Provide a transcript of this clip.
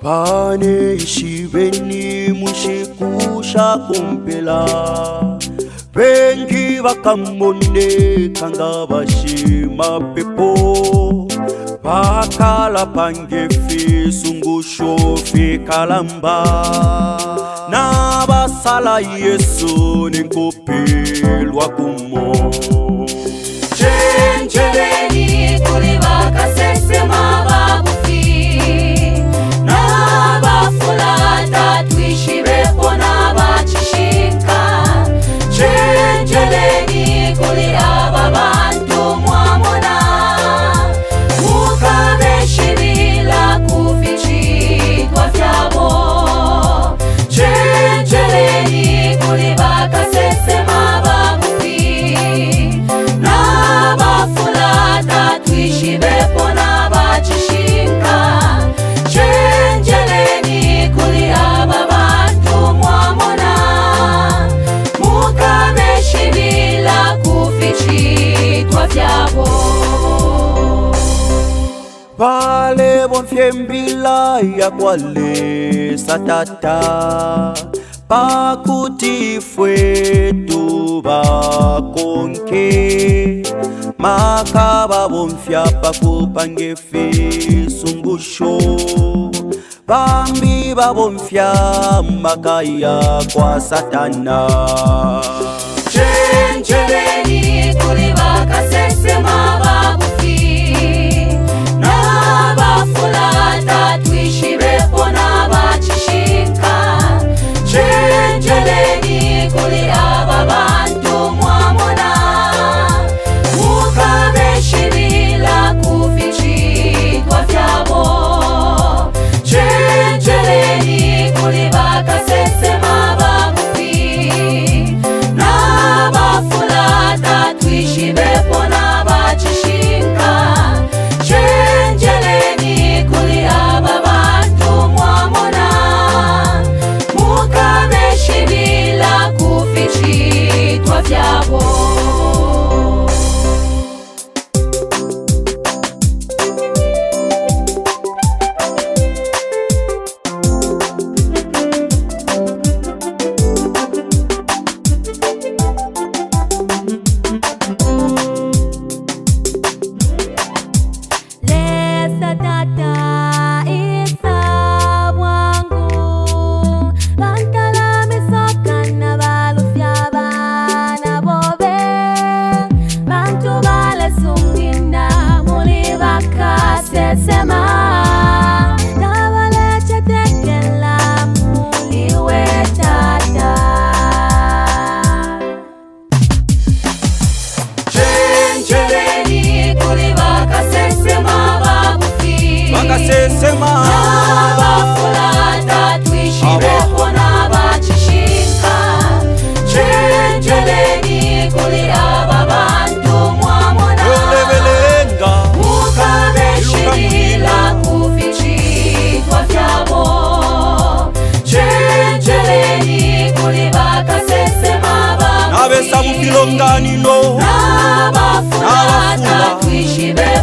Pane ishiveni mushikusha kumpela Bengi wakamone kanga bashima pepo Bakala pangefi sungusho fi kalamba Na basala Yesu ninkopilwa kumo Chenjeleni kuli Bakasesema bufi Na bafulata tuishirepo na bachishika Chenjeleni kuli ababantu mwamona Mukabeshibila kufichitwa fyabo Chenjeleni kuli Bakasesema bufi Na bafulata tuishirepo na bachishika Chenjeleni kuli ababantu mwamona Mukabeshibila kufichitwa vyabo Pale bonfyembila ya kwale satata Pakutifwe tubakonke Makaba bonfya pakupangefi sungusho Bambi babonfya makaya kwa satana Chenjeleni kuli Bakasesema bufi Na bafulata tuishirepo na bachishika Chenjeleni kuli ababantu mwamona Mukabeshibila kufichitwa fyabo Chenjeleni kuli Bakasesema bufi Na bafulata tuishirepo na bachishika Chenjeleni kuli ababantu mwamona Mukabeshibila kufichitwa fyabo Bakasesema Na bafulata tuishirepo na bachishika Chenjeleni kuli ababantu mwamona Mukabeshibila kufichitwa fyabo Chenjeleni kuli Bakasesema bufi Nabesa mufilonganino Na bafulata tuishirepo